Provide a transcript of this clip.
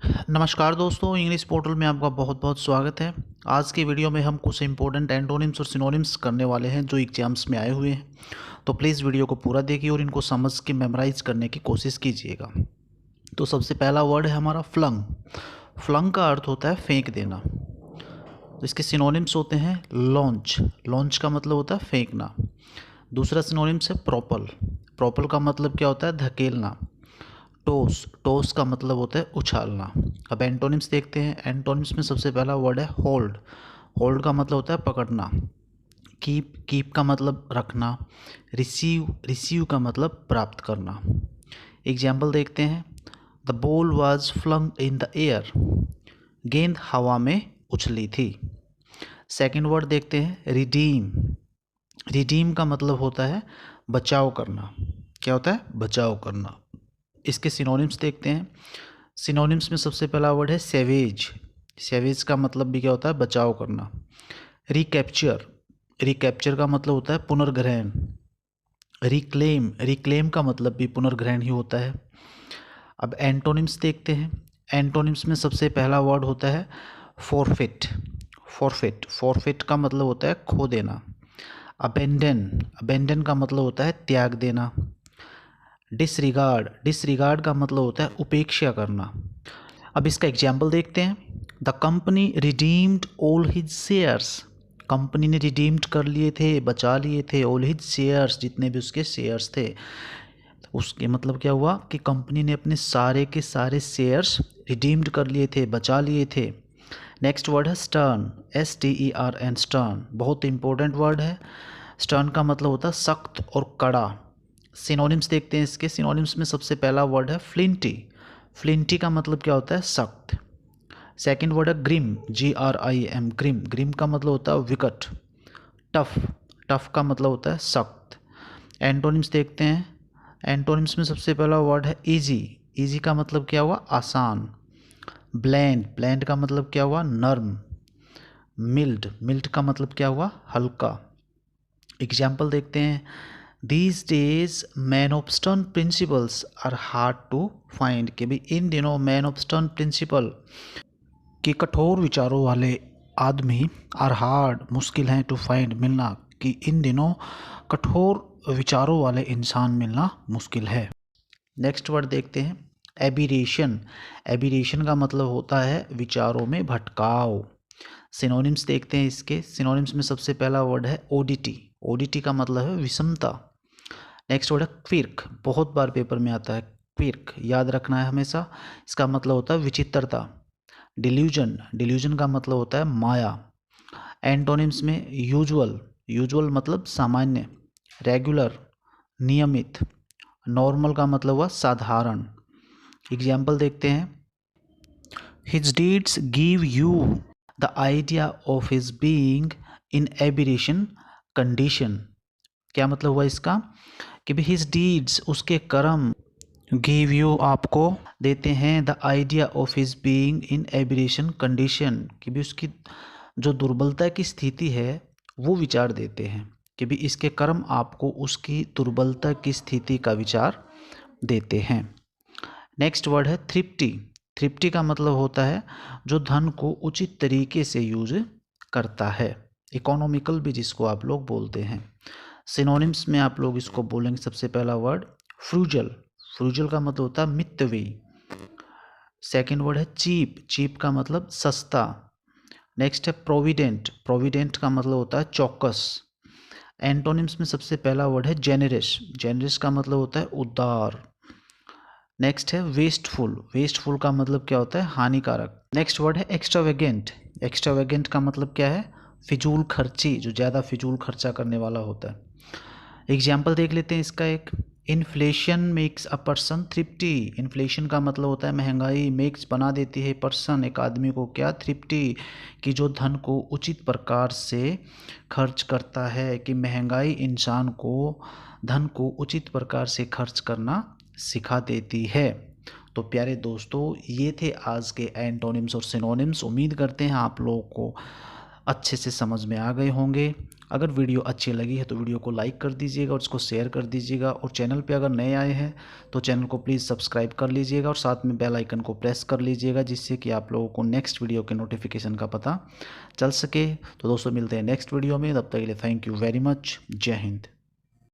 नमस्कार दोस्तों, English portal में आपका बहुत बहुत स्वागत है। आज की वीडियो में हम कुछ इंपॉर्टेंट एंटोनिम्स और सिनोनिम्स करने वाले हैं जो एग्जाम्स में आए हुए हैं। तो प्लीज़ वीडियो को पूरा देखिए और इनको समझ के मेमोराइज करने की कोशिश कीजिएगा। तो सबसे पहला वर्ड है हमारा फ्लंग। फ्लंग का अर्थ होता है फेंक देना। तो इसके सिनोनिम्स होते हैं लॉन्च। लॉन्च का मतलब होता है फेंकना। दूसरा सिनोनिम्स है प्रोपल। प्रोपल का मतलब क्या होता है? धकेलना। टॉस। टॉस का मतलब होता है उछालना। अब एंटोनिम्स देखते हैं। एंटोनिम्स में सबसे पहला वर्ड है होल्ड। होल्ड का मतलब होता है पकड़ना। कीप। कीप का मतलब रखना। रिसीव। रिसीव का मतलब प्राप्त करना। एग्जाम्पल देखते हैं। The ball was flung in the air. गेंद हवा में उछली थी। सेकेंड वर्ड देखते हैं रिडीम। रिडीम का मतलब होता है बचाव करना। क्या होता है? बचाव करना। इसके सिनोनिम्स देखते हैं। सिनोनिम्स में सबसे पहला वर्ड है सेवेज। सेवेज का मतलब भी क्या होता है? बचाव करना। रिकैप्चर। रिकैप्चर का मतलब होता है पुनर्ग्रहण। रिक्लेम। रिक्लेम का मतलब भी पुनर्ग्रहण ही होता है। अब एंटोनिम्स देखते हैं। एंटोनिम्स में सबसे पहला वर्ड होता है फॉरफिट। फॉरफिट। फॉरफिट का मतलब होता है खो देना। अबेंडन। अबेंडन का मतलब होता है त्याग देना। डिसरिगार्ड। डिसरिगार्ड का मतलब होता है उपेक्षा करना। अब इसका एग्जाम्पल देखते हैं। The company redeemed all his shares. Company ने रिडीम्ड कर लिए थे, बचा लिए थे ऑल हिज शेयर्स, जितने भी उसके शेयर्स थे। उसके मतलब क्या हुआ कि कंपनी ने अपने सारे के सारे शेयर्स रिडीम्ड कर लिए थे, बचा लिए थे। नेक्स्ट वर्ड है स्टर्न। STERN। स्टर्न बहुत इंपॉर्टेंट वर्ड है। स्टर्न का मतलब होता है सख्त और कड़ा। सिनोनिम्स देखते हैं इसके। सिनोनिम्स में सबसे पहला वर्ड है फ्लिंटी। फ्लिंटी का मतलब क्या होता है? सख्त। सेकंड वर्ड है ग्रिम। GRIM। ग्रिम। ग्रिम का मतलब होता है विकट। टफ। टफ का मतलब होता है सख्त। एंटोनिम्स देखते हैं। एंटोनिम्स में सबसे पहला वर्ड है इजी। इजी का मतलब क्या हुआ? आसान। ब्लैंड। ब्लैंड का मतलब क्या हुआ? नर्म। मिल्ड। मिल्ड का मतलब क्या हुआ? हल्का। एग्जाम्पल देखते हैं। These days man of stern principles are hard to find. कि भाई इन दिनों मैन ऑफ स्टर्न प्रिंसिपल कि कठोर विचारों वाले आदमी आर हार्ड मुश्किल हैं टू फाइंड मिलना। कि इन दिनों कठोर विचारों वाले इंसान मिलना मुश्किल है। नेक्स्ट वर्ड देखते हैं एबिरेशन। एबिरेशन का मतलब होता है विचारों में भटकाव। सिनोनिम्स देखते हैं इसके। सिनोनिम्स में सबसे पहला वर्ड है ओडिटी। ओडिटी का मतलब है विषमता। नेक्स्ट वर्ड है क्विर्क। बहुत बार पेपर में आता है क्विर्क, याद रखना है हमेशा। इसका मतलब होता है विचित्रता। डिल्यूजन। डिल्यूजन का मतलब होता है माया। एंटोनिम्स में यूजुअल। यूजुअल मतलब सामान्य। रेगुलर नियमित। नॉर्मल का मतलब हुआ साधारण। एग्जाम्पल देखते हैं। His deeds give you the idea of his being in aberration condition. क्या मतलब हुआ इसका? कि भी हिज डीड्स उसके कर्म गिव यू आपको देते हैं the idea of his being in aberration condition. कि भी उसकी जो दुर्बलता की स्थिति है वो विचार देते हैं। कि भी इसके कर्म आपको उसकी दुर्बलता की स्थिति का विचार देते हैं। नेक्स्ट वर्ड है थ्रिफ्टी। थ्रिफ्टी का मतलब होता है जो धन को उचित तरीके से यूज करता है। इकोनॉमिकल भी जिसको आप लोग बोलते हैं। सिनोनिम्स में आप लोग इसको बोलेंगे। सबसे पहला वर्ड फ्रूजल। फ्रूजल का मतलब होता है मितव्ययी। सेकंड वर्ड है चीप। चीप का मतलब सस्ता। नेक्स्ट है प्रोविडेंट। प्रोविडेंट का मतलब होता है चौकस। एंटोनिम्स में सबसे पहला वर्ड है जेनरस। जेनरस का मतलब होता है उदार। नेक्स्ट है वेस्टफुल। वेस्टफुल का मतलब क्या होता है? हानिकारक। नेक्स्ट वर्ड है एक्स्ट्रावेगेंट। एक्स्ट्रावेगेंट का मतलब क्या है? फिजूल खर्ची, जो ज़्यादा फिजूल खर्चा करने वाला होता है। एग्जाम्पल देख लेते हैं इसका एक। Inflation makes a person thrifty. Inflation का मतलब होता है महंगाई। मेक्स बना देती है पर्सन एक आदमी को क्या? थ्रिफ्टी। कि जो धन को उचित प्रकार से खर्च करता है। कि महंगाई इंसान को धन को उचित प्रकार से खर्च करना सिखा देती है। तो प्यारे दोस्तों, ये थे आज के एंटोनिम्स और सिनोनिम्स। उम्मीद करते हैं आप लोगों को अच्छे से समझ में आ गए होंगे। अगर वीडियो अच्छी लगी है तो वीडियो को लाइक कर दीजिएगा और इसको शेयर कर दीजिएगा, और चैनल पे अगर नए आए हैं तो चैनल को प्लीज़ सब्सक्राइब कर लीजिएगा और साथ में बेल आइकन को प्रेस कर लीजिएगा, जिससे कि आप लोगों को नेक्स्ट वीडियो के नोटिफिकेशन का पता चल सके। तो दोस्तों मिलते हैं नेक्स्ट वीडियो में, तब तक के लिए थैंक यू वेरी मच। जय हिंद।